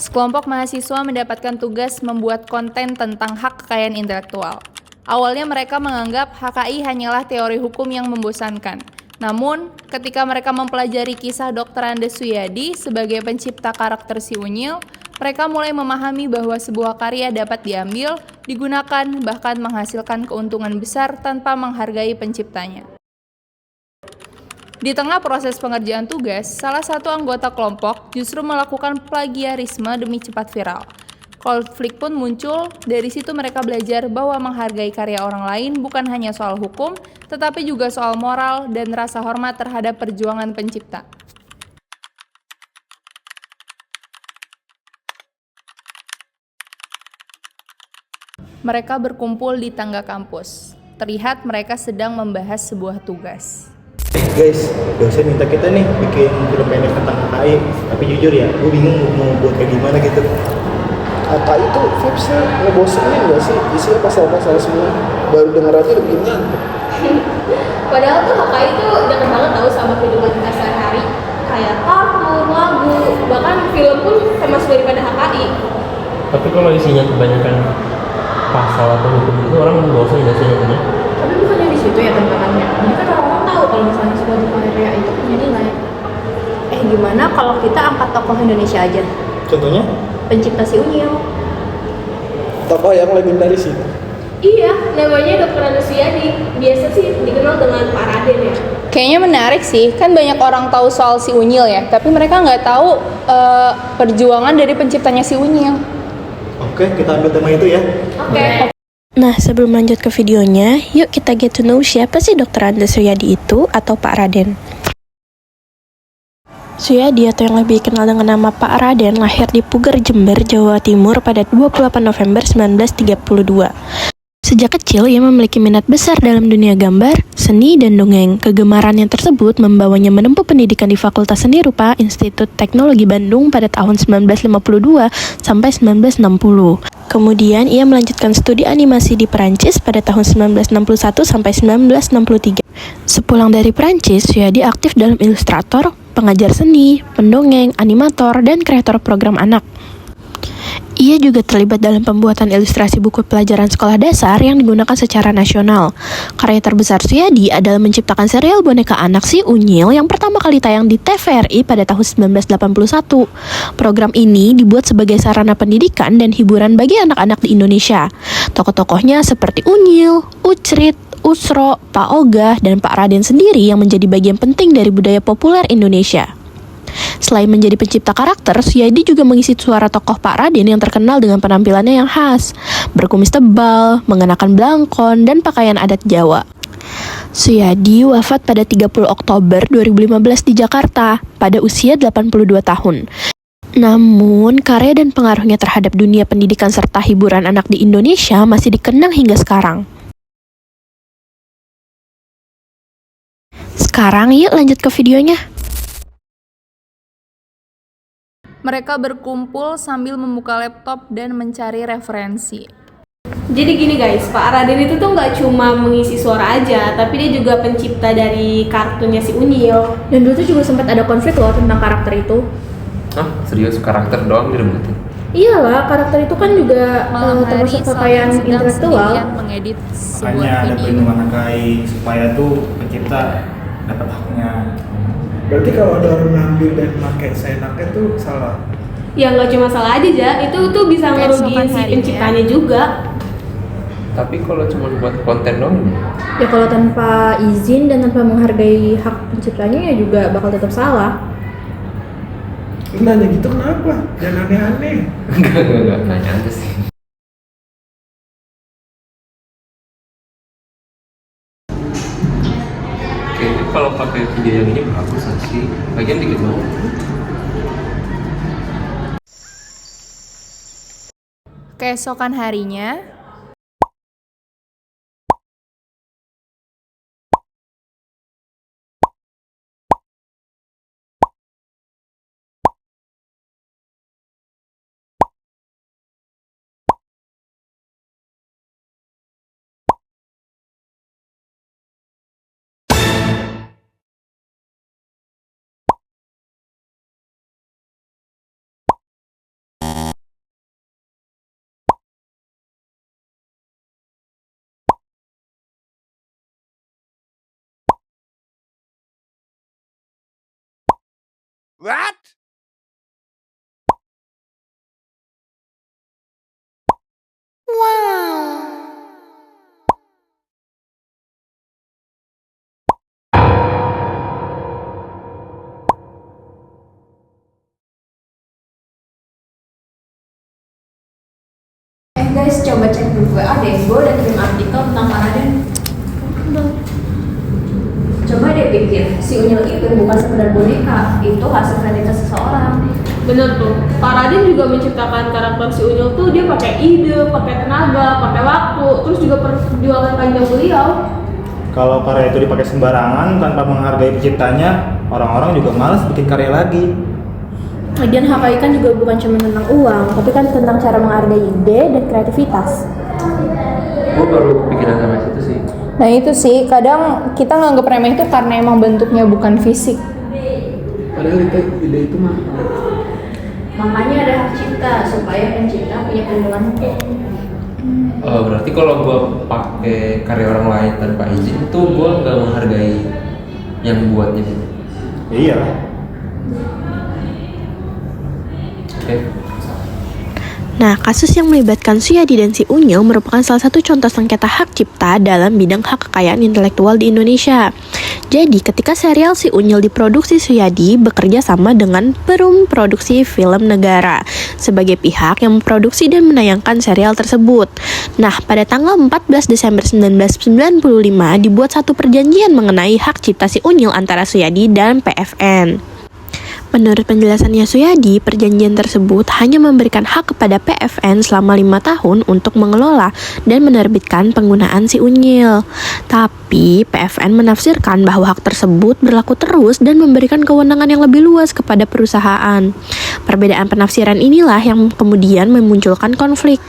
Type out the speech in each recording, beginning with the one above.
Sekelompok mahasiswa mendapatkan tugas membuat konten tentang hak kekayaan intelektual. Awalnya mereka menganggap HKI hanyalah teori hukum yang membosankan. Namun, ketika mereka mempelajari kisah Dr. Andes Suyadi sebagai pencipta karakter si Unyil, mereka mulai memahami bahwa sebuah karya dapat diambil, digunakan, bahkan menghasilkan keuntungan besar tanpa menghargai penciptanya. Di tengah proses pengerjaan tugas, salah satu anggota kelompok justru melakukan plagiarisme demi cepat viral. Konflik pun muncul, dari situ mereka belajar bahwa menghargai karya orang lain bukan hanya soal hukum, tetapi juga soal moral dan rasa hormat terhadap perjuangan pencipta. Mereka berkumpul di tangga kampus. Terlihat mereka sedang membahas sebuah tugas. Guys, dosen minta kita nih bikin film pendek tentang HKI. Tapi jujur ya, gue bingung mau buat kayak gimana gitu. HKI itu vibes-nya ngebosenin gak sih? Isinya pasal-pasal semua. Baru denger aja udah bikin ngantuk. Padahal tuh HKI itu deket banget tau sama kehidupan kita sehari-hari. Kayak kartun, lagu, bahkan film pun termasuk daripada HKI. Tapi kalau isinya kebanyakan pasal atau hukum itu orang bosan nggak sih nontonnya? Tapi bukannya di situ ya tantangannya. Jadi kan orang-orang tahu kalau misalnya sebuah karya itu punya nilai. Gimana kalau kita angkat tokoh Indonesia aja? Contohnya? Pencipta si Unyil. Tokoh yang legendaris itu. Iya, namanya Dr. Andes Suyadi. Biasa sih dikenal dengan Pak Raden ya. Kayaknya menarik sih, kan banyak orang tahu soal si Unyil ya, tapi mereka nggak tahu perjuangan dari penciptanya si Unyil. Oke, kita ambil tema itu ya. Oke. Nah, sebelum lanjut ke videonya, yuk kita get to know siapa sih Dr. Andes Suyadi itu atau Pak Raden. Suyadi atau yang lebih dikenal dengan nama Pak Raden lahir di Puger, Jember, Jawa Timur pada 28 November 1932. Sejak kecil, ia memiliki minat besar dalam dunia gambar, seni, dan dongeng. Kegemarannya tersebut membawanya menempuh pendidikan di Fakultas Seni Rupa Institut Teknologi Bandung pada tahun 1952 sampai 1960. Kemudian, ia melanjutkan studi animasi di Perancis pada tahun 1961 sampai 1963. Sepulang dari Perancis, Suyadi aktif dalam ilustrator, pengajar seni, pendongeng, animator, dan kreator program anak. Ia juga terlibat dalam pembuatan ilustrasi buku pelajaran sekolah dasar yang digunakan secara nasional. Karya terbesar Suyadi adalah menciptakan serial boneka anak si Unyil yang pertama kali tayang di TVRI pada tahun 1981. Program ini dibuat sebagai sarana pendidikan dan hiburan bagi anak-anak di Indonesia. Tokoh-tokohnya seperti Unyil, Ucrit, Usro, Pak Ogah, dan Pak Raden sendiri yang menjadi bagian penting dari budaya populer Indonesia. Selain menjadi pencipta karakter, Suyadi juga mengisi suara tokoh Pak Raden yang terkenal dengan penampilannya yang khas, berkumis tebal, mengenakan blangkon, dan pakaian adat Jawa. Suyadi wafat pada 30 Oktober 2015 di Jakarta pada usia 82 tahun. Namun, karya dan pengaruhnya terhadap dunia pendidikan serta hiburan anak di Indonesia masih dikenang hingga sekarang. Sekarang yuk lanjut ke videonya. Mereka berkumpul sambil membuka laptop dan mencari referensi. Jadi gini guys, Pak Raden itu tuh nggak cuma mengisi suara aja, tapi dia juga pencipta dari kartunnya si Unyil. Dan dulu tuh juga sempat ada konflik loh tentang karakter itu. Hah? Serius? Karakter doang direbutin? Iyalah, karakter itu kan juga termasuk kekayaan intelektual. Mengedit Makanya ada perlindungan HKI supaya tuh pencipta dapat haknya. Berarti kalau ada orang ngambil dan pakai seenaknya tuh salah. Ya nggak cuma salah aja, itu tuh bisa ngerugiin si penciptanya juga. Tapi kalau cuma buat konten doang? Ya kalau tanpa izin dan tanpa menghargai hak penciptanya ya juga bakal tetap salah. Lu nanya gitu kenapa? Jangan aneh-aneh. Enggak, nanya aja sih. Kayaknya kalau pakai video yang ini bagus sih. Bagian dikit banget. Keesokan harinya, Guys, coba cek dulu WA deh, gue udah kirim artikel tentang Pak Raden. Coba deh pikir, si Unyil itu bukan sekedar boneka, itu hasil kreativitas seseorang. Bener tuh, Pak Raden juga menciptakan karakter si Unyil tuh dia pakai ide, pakai tenaga, pakai waktu, terus juga perjuangan panjang beliau. Kalau karya itu dipakai sembarangan tanpa menghargai penciptanya, orang-orang juga malas bikin karya lagi. Lagian HKI kan juga bukan cuma tentang uang, tapi kan tentang cara menghargai ide dan kreativitas. Gue baru pikiran sampai situ sih. Nah itu sih, kadang kita nganggep remeh itu karena emang bentuknya bukan fisik. Padahal ide itu mah Makanya ada hak cipta, supaya pencipta punya perlindungan hukum. Berarti kalau gue pakai karya orang lain tanpa izin itu gue nggak menghargai yang buatnya gitu. Iya. Oke. Nah, kasus yang melibatkan Suyadi dan si Unyil merupakan salah satu contoh sengketa hak cipta dalam bidang hak kekayaan intelektual di Indonesia. Jadi, ketika serial Si Unyil diproduksi, Suyadi bekerja sama dengan Perum Produksi Film Negara sebagai pihak yang memproduksi dan menayangkan serial tersebut. Nah, pada tanggal 14 Desember 1995 dibuat satu perjanjian mengenai hak cipta Si Unyil antara Suyadi dan PFN. Menurut penjelasannya Suyadi, perjanjian tersebut hanya memberikan hak kepada PFN selama 5 tahun untuk mengelola dan menerbitkan penggunaan Si Unyil. Tapi, PFN menafsirkan bahwa hak tersebut berlaku terus dan memberikan kewenangan yang lebih luas kepada perusahaan. Perbedaan penafsiran inilah yang kemudian memunculkan konflik.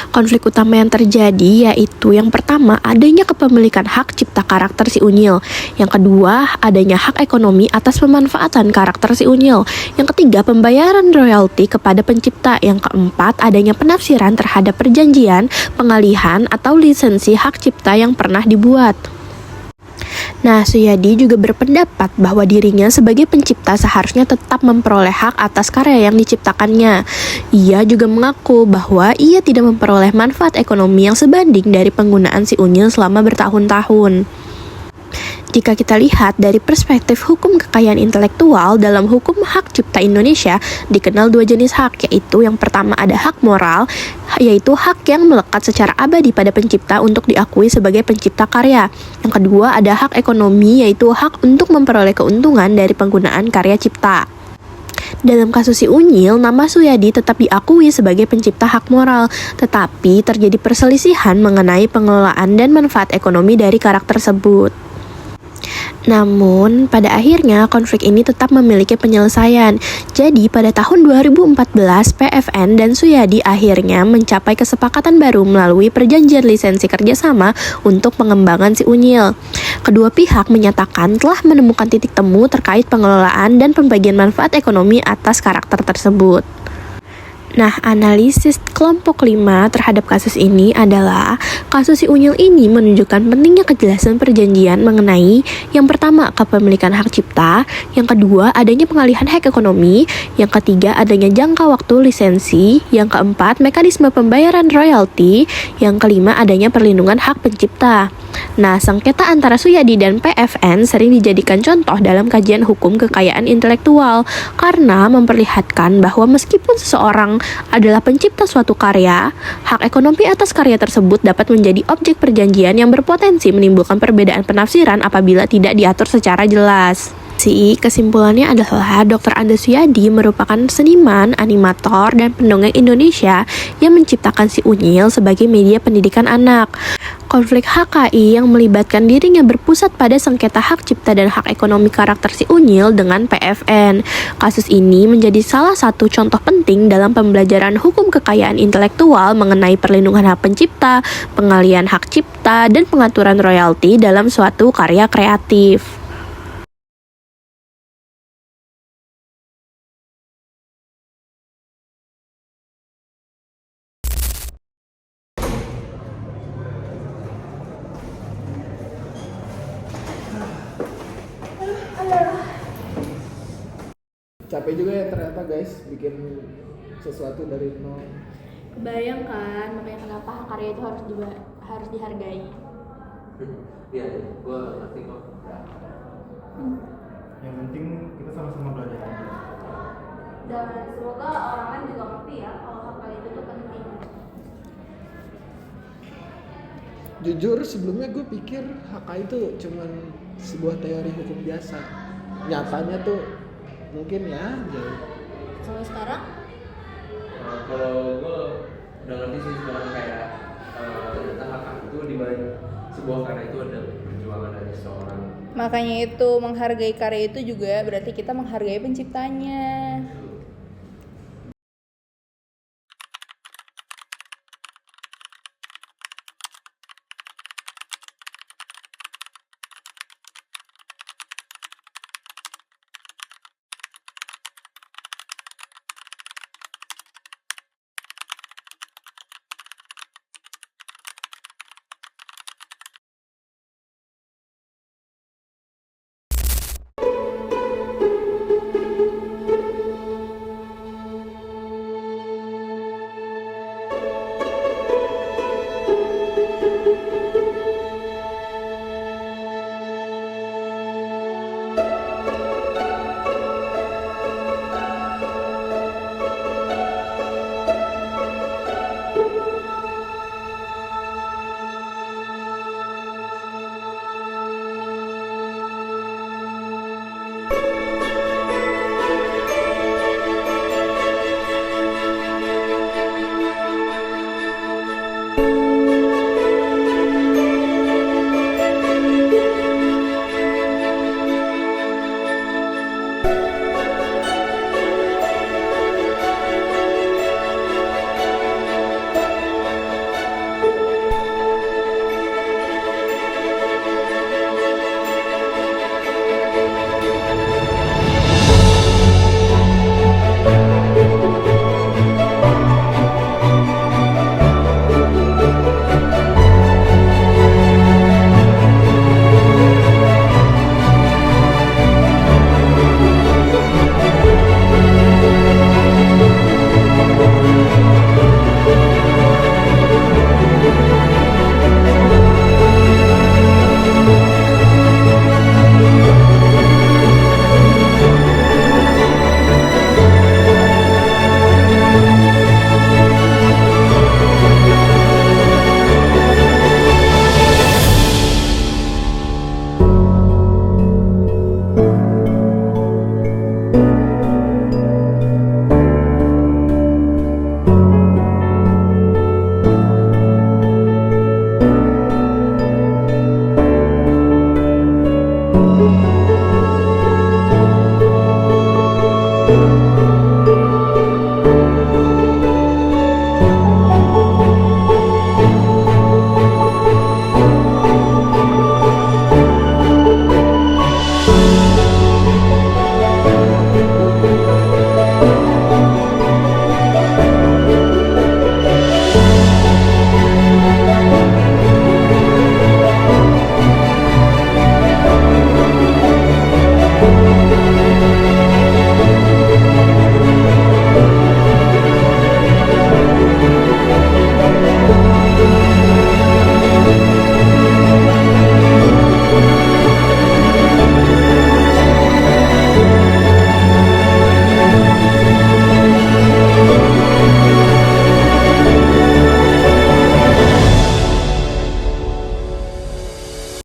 Konflik utama yang terjadi yaitu yang pertama, adanya kepemilikan hak cipta karakter Si Unyil. Yang kedua, adanya hak ekonomi atas pemanfaatan karakter Si Unyil. Yang ketiga, pembayaran royalti kepada pencipta. Yang keempat, adanya penafsiran terhadap perjanjian, pengalihan, atau lisensi hak cipta yang pernah dibuat. Nah, Suyadi juga berpendapat bahwa dirinya sebagai pencipta seharusnya tetap memperoleh hak atas karya yang diciptakannya. Ia juga mengaku bahwa ia tidak memperoleh manfaat ekonomi yang sebanding dari penggunaan Si Unyil selama bertahun-tahun. Jika kita lihat dari perspektif hukum kekayaan intelektual, dalam hukum hak cipta Indonesia dikenal dua jenis hak, yaitu yang pertama ada hak moral, yaitu hak yang melekat secara abadi pada pencipta untuk diakui sebagai pencipta karya. Yang kedua ada hak ekonomi, yaitu hak untuk memperoleh keuntungan dari penggunaan karya cipta. Dalam kasus Si Unyil, nama Suyadi tetap diakui sebagai pencipta hak moral, tetapi terjadi perselisihan mengenai pengelolaan dan manfaat ekonomi dari karakter tersebut. Namun, pada akhirnya konflik ini tetap memiliki penyelesaian. Jadi, pada tahun 2014, PFN dan Suyadi akhirnya mencapai kesepakatan baru melalui perjanjian lisensi kerjasama untuk pengembangan Si Unyil. Kedua pihak menyatakan telah menemukan titik temu terkait pengelolaan dan pembagian manfaat ekonomi atas karakter tersebut. Nah, analisis kelompok 5 terhadap kasus ini adalah kasus Si Unyil ini menunjukkan pentingnya kejelasan perjanjian mengenai yang pertama, kepemilikan hak cipta, yang kedua, adanya pengalihan hak ekonomi, yang ketiga, adanya jangka waktu lisensi, yang keempat, mekanisme pembayaran royalti, yang kelima, adanya perlindungan hak pencipta. Nah, sengketa antara Suyadi dan PFN sering dijadikan contoh dalam kajian hukum kekayaan intelektual karena memperlihatkan bahwa meskipun seseorang adalah pencipta suatu karya, hak ekonomi atas karya tersebut dapat menjadi objek perjanjian yang berpotensi menimbulkan perbedaan penafsiran apabila tidak diatur secara jelas. Kesimpulannya adalah Dr. Andes Suyadi merupakan seniman, animator, dan pendongeng Indonesia yang menciptakan Si Unyil sebagai media pendidikan anak. Konflik HKI yang melibatkan dirinya berpusat pada sengketa hak cipta dan hak ekonomi karakter Si Unyil dengan PFN. Kasus ini menjadi salah satu contoh penting dalam pembelajaran hukum kekayaan intelektual mengenai perlindungan hak pencipta, pengalian hak cipta, dan pengaturan royalti dalam suatu karya kreatif. capek juga ya ternyata guys bikin sesuatu dari nol. Kebayang kan, makanya kenapa hak karya itu harus dihargai. Iya, gue ngerti kok. Yang penting kita sama-sama belajar aja. Dan semoga orang lain juga ngerti ya kalau hak karya itu tuh penting. Jujur sebelumnya gue pikir HK itu cuman sebuah teori hukum biasa. Nyatanya tuh mungkin ya jauh. Kalau sekarang Kalau gue udah ngerti sih sekarang kayak ternyata hak itu di balik sebuah karya itu ada perjuangan dari seseorang. Makanya itu menghargai karya itu juga berarti kita menghargai penciptanya.